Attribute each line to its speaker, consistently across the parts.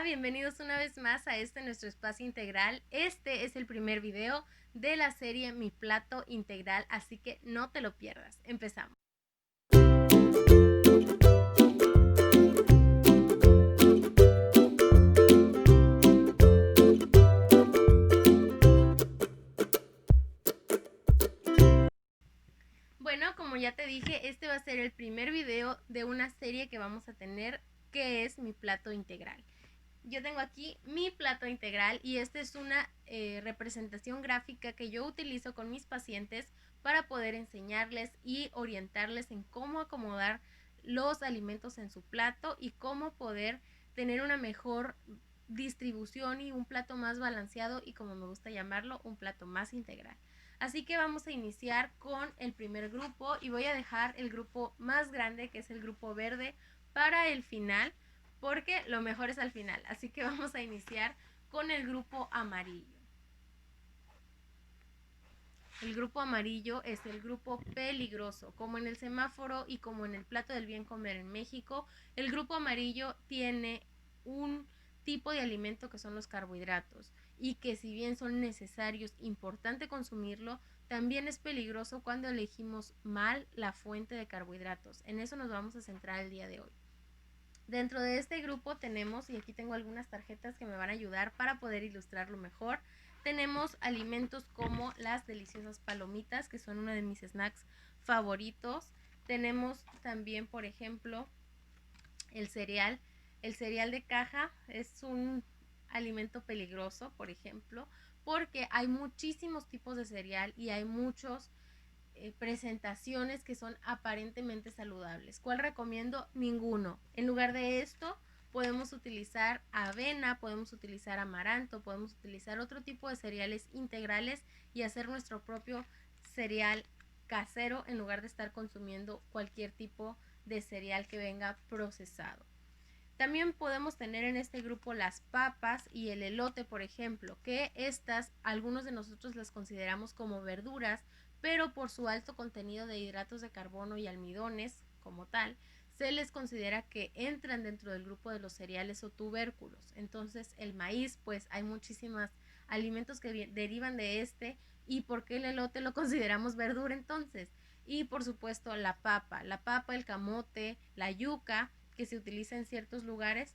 Speaker 1: bienvenidos una vez más a nuestro espacio integral. Este es el primer video de la serie Mi Plato Integral, así que no te lo pierdas. Empezamos. Bueno, como ya te dije, este va a ser el primer video de una serie que vamos a tener, que es Mi Plato Integral. Yo tengo aquí mi plato integral y esta es una representación gráfica que yo utilizo con mis pacientes para poder enseñarles y orientarles en cómo acomodar los alimentos en su plato y cómo poder tener una mejor distribución y un plato más balanceado y, como me gusta llamarlo, un plato más integral. Así que vamos a iniciar con el primer grupo y voy a dejar el grupo más grande, que es el grupo verde, para el final, porque lo mejor es al final. Así que vamos a iniciar con el grupo amarillo. El grupo amarillo es el grupo peligroso. Como en el semáforo y como en el plato del bien comer en México, el grupo amarillo tiene un tipo de alimento que son los carbohidratos, y que, si bien son necesarios, importante consumirlo, también es peligroso cuando elegimos mal la fuente de carbohidratos. En eso nos vamos a centrar el día de hoy. Dentro de este grupo tenemos, y aquí tengo algunas tarjetas que me van a ayudar para poder ilustrarlo mejor, tenemos alimentos como las deliciosas palomitas, que son uno de mis snacks favoritos. Tenemos también, por ejemplo, el cereal. El cereal de caja es un alimento peligroso, por ejemplo, porque hay muchísimos tipos de cereal y hay muchos presentaciones que son aparentemente saludables. ¿Cuál recomiendo? Ninguno. En lugar de esto, podemos utilizar avena, podemos utilizar amaranto, podemos utilizar otro tipo de cereales integrales y hacer nuestro propio cereal casero en lugar de estar consumiendo cualquier tipo de cereal que venga procesado. También podemos tener en este grupo las papas y el elote, por ejemplo, que estas algunos de nosotros las consideramos como verduras, pero por su alto contenido de hidratos de carbono y almidones como tal, se les considera que entran dentro del grupo de los cereales o tubérculos. Entonces el maíz, pues hay muchísimos alimentos que derivan de este. ¿Y por qué el elote lo consideramos verdura entonces? Y por supuesto la papa, el camote, la yuca, que se utiliza en ciertos lugares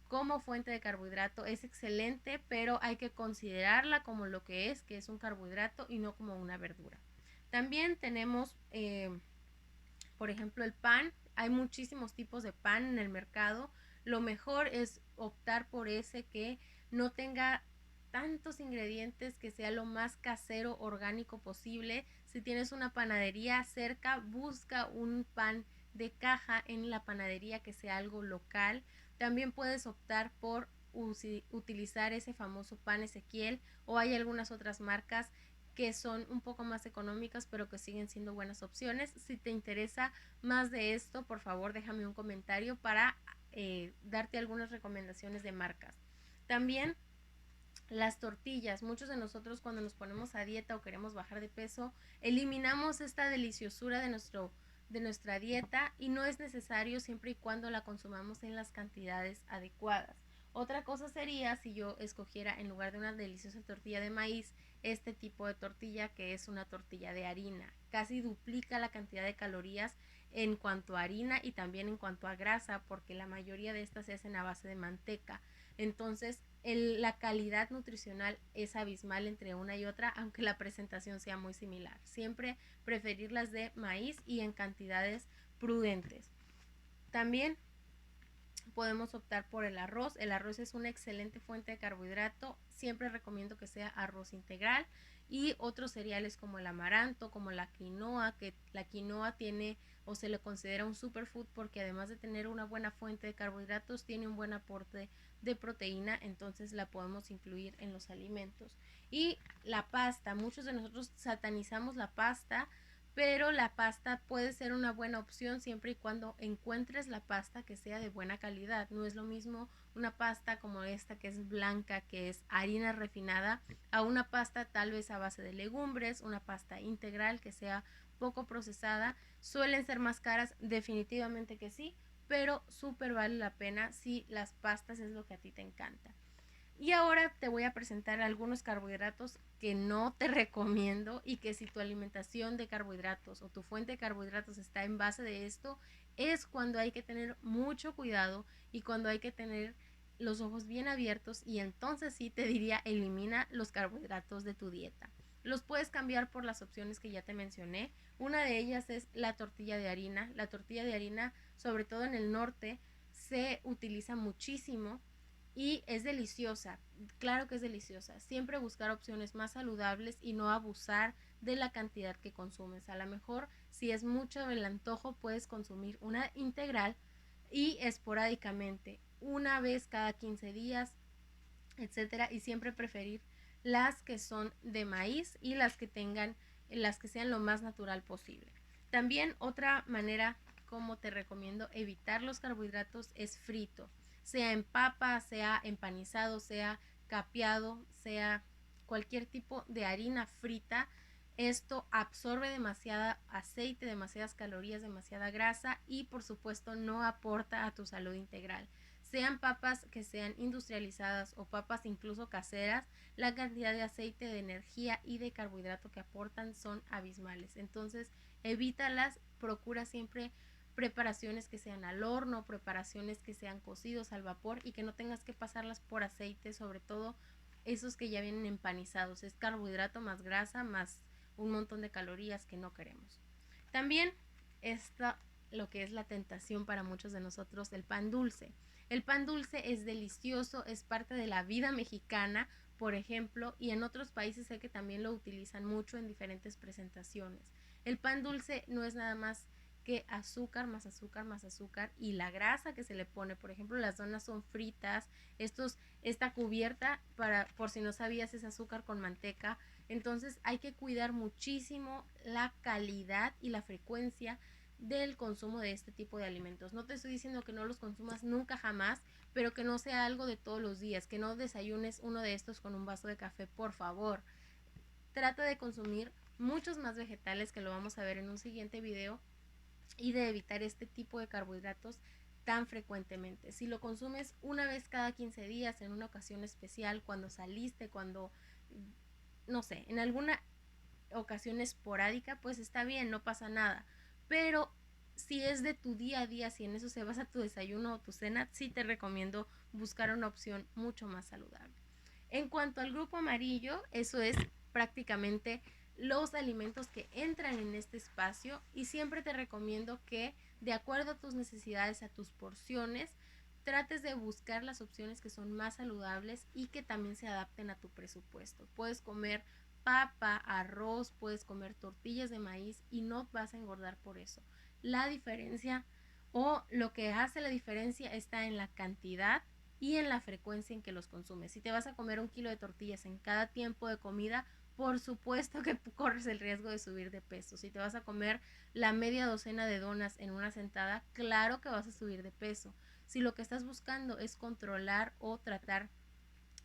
Speaker 1: como fuente de carbohidrato, es excelente, pero hay que considerarla como lo que es un carbohidrato y no como una verdura. También tenemos, por ejemplo, el pan. Hay muchísimos tipos de pan en el mercado. Lo mejor es optar por ese que no tenga tantos ingredientes, que sea lo más casero, orgánico posible. Si tienes una panadería cerca, busca un pan de caja en la panadería que sea algo local. También puedes optar por utilizar ese famoso pan Ezequiel, o hay algunas otras marcas que son un poco más económicas pero que siguen siendo buenas opciones. Si te interesa más de esto, por favor déjame un comentario para darte algunas recomendaciones de marcas. También las tortillas. Muchos de nosotros, cuando nos ponemos a dieta o queremos bajar de peso, eliminamos esta deliciosura de nuestra dieta, y no es necesario siempre y cuando la consumamos en las cantidades adecuadas. Otra cosa sería si yo escogiera, en lugar de una deliciosa tortilla de maíz, este tipo de tortilla, que es una tortilla de harina. Casi duplica la cantidad de calorías en cuanto a harina y también en cuanto a grasa, porque la mayoría de estas se hacen a base de manteca. Entonces la calidad nutricional es abismal entre una y otra, aunque la presentación sea muy similar. Siempre preferir las de maíz y en cantidades prudentes. También podemos optar por el arroz. El arroz es una excelente fuente de carbohidrato. Siempre recomiendo que sea arroz integral, y otros cereales como el amaranto, como la quinoa, que la quinoa tiene o se le considera un superfood porque además de tener una buena fuente de carbohidratos, tiene un buen aporte de proteína, entonces la podemos incluir en los alimentos. Y la pasta, muchos de nosotros satanizamos la pasta, pero la pasta puede ser una buena opción siempre y cuando encuentres la pasta que sea de buena calidad. No es lo mismo una pasta como esta, que es blanca, que es harina refinada, a una pasta tal vez a base de legumbres, una pasta integral que sea poco procesada. Suelen ser más caras, definitivamente que sí, pero súper vale la pena si las pastas es lo que a ti te encanta. Y ahora te voy a presentar algunos carbohidratos que no te recomiendo y que si tu alimentación de carbohidratos o tu fuente de carbohidratos está en base de esto, es cuando hay que tener mucho cuidado y cuando hay que tener los ojos bien abiertos, y entonces sí te diría elimina los carbohidratos de tu dieta. Los puedes cambiar por las opciones que ya te mencioné. Una de ellas es la tortilla de harina. La tortilla de harina, sobre todo en el norte, se utiliza muchísimo y es deliciosa, claro que es deliciosa. Siempre buscar opciones más saludables y no abusar de la cantidad que consumes. A lo mejor si es mucho el antojo puedes consumir una integral y esporádicamente, una vez cada 15 días, etcétera, y siempre preferir las que son de maíz y las que sean lo más natural posible. También otra manera como te recomiendo evitar los carbohidratos es frito, sea en papa, sea empanizado, sea capeado, sea cualquier tipo de harina frita. Esto absorbe demasiada aceite, demasiadas calorías, demasiada grasa y por supuesto no aporta a tu salud integral. Sean papas que sean industrializadas o papas incluso caseras, la cantidad de aceite, de energía y de carbohidrato que aportan son abismales. Entonces, evítalas, procura siempre preparaciones que sean al horno, preparaciones que sean cocidos al vapor y que no tengas que pasarlas por aceite, sobre todo esos que ya vienen empanizados. Es carbohidrato más grasa más un montón de calorías que no queremos. También está lo que es la tentación para muchos de nosotros, el pan dulce. El pan dulce es delicioso, es parte de la vida mexicana, por ejemplo, y en otros países sé que también lo utilizan mucho en diferentes presentaciones. El pan dulce no es nada más que azúcar más azúcar más azúcar y la grasa que se le pone. Por ejemplo, las donas son fritas, esta cubierta, por si no sabías, es azúcar con manteca. Entonces hay que cuidar muchísimo la calidad y la frecuencia del consumo de este tipo de alimentos. No te estoy diciendo que no los consumas nunca jamás, pero que no sea algo de todos los días, que no desayunes uno de estos con un vaso de café, por favor. Trata de consumir muchos más vegetales, que lo vamos a ver en un siguiente video, y de evitar este tipo de carbohidratos tan frecuentemente. Si lo consumes una vez cada 15 días, en una ocasión especial, cuando saliste, cuando, no sé, en alguna ocasión esporádica, pues está bien, no pasa nada. Pero si es de tu día a día, si en eso se basa tu desayuno o tu cena, sí te recomiendo buscar una opción mucho más saludable. En cuanto al grupo amarillo, eso es prácticamente los alimentos que entran en este espacio, y siempre te recomiendo que de acuerdo a tus necesidades, a tus porciones, trates de buscar las opciones que son más saludables y que también se adapten a tu presupuesto. Puedes comer papa, arroz, puedes comer tortillas de maíz y no vas a engordar por eso. La diferencia o lo que hace la diferencia está en la cantidad y en la frecuencia en que los consumes. Si te vas a comer 1 kilo de tortillas en cada tiempo de comida, por supuesto que corres el riesgo de subir de peso. Si te vas a comer la media docena de donas en una sentada, claro que vas a subir de peso. Si lo que estás buscando es controlar o tratar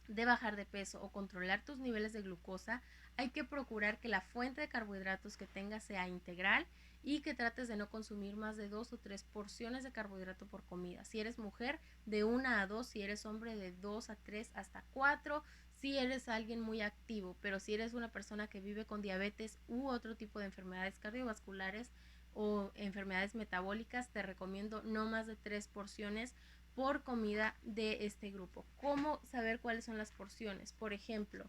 Speaker 1: de bajar de peso o controlar tus niveles de glucosa, hay que procurar que la fuente de carbohidratos que tengas sea integral y que trates de no consumir más de 2 o 3 porciones de carbohidrato por comida. Si eres mujer, de 1 a 2; si eres hombre, de 2 a 3 hasta 4; si eres alguien muy activo. Pero si eres una persona que vive con diabetes u otro tipo de enfermedades cardiovasculares o enfermedades metabólicas, te recomiendo no más de 3 porciones por comida de este grupo. ¿Cómo saber cuáles son las porciones? Por ejemplo,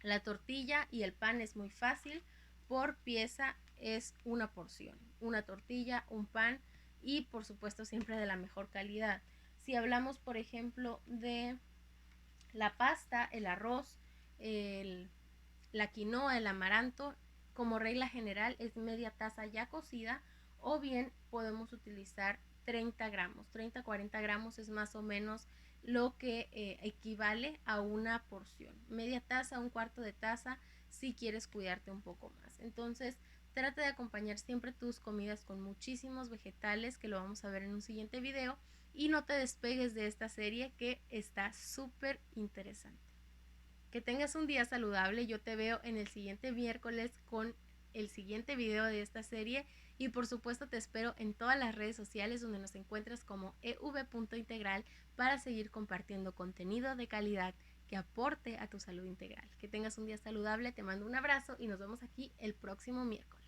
Speaker 1: la tortilla y el pan es muy fácil. Por pieza es una porción, una tortilla, un pan, y por supuesto siempre de la mejor calidad. Si hablamos, por ejemplo, de la pasta, el arroz, la quinoa, el amaranto, como regla general es media taza ya cocida, o bien podemos utilizar 30 gramos. 30 a 40 gramos es más o menos lo que equivale a una porción. Media taza, un cuarto de taza, si quieres cuidarte un poco más. Entonces, trata de acompañar siempre tus comidas con muchísimos vegetales, que lo vamos a ver en un siguiente video, y no te despegues de esta serie que está súper interesante. Que tengas un día saludable. Yo te veo en el siguiente miércoles con el siguiente video de esta serie, Y por supuesto te espero en todas las redes sociales donde nos encuentres como ev.integral para seguir compartiendo contenido de calidad que aporte a tu salud integral. Que tengas un día saludable, te mando un abrazo y nos vemos aquí el próximo miércoles.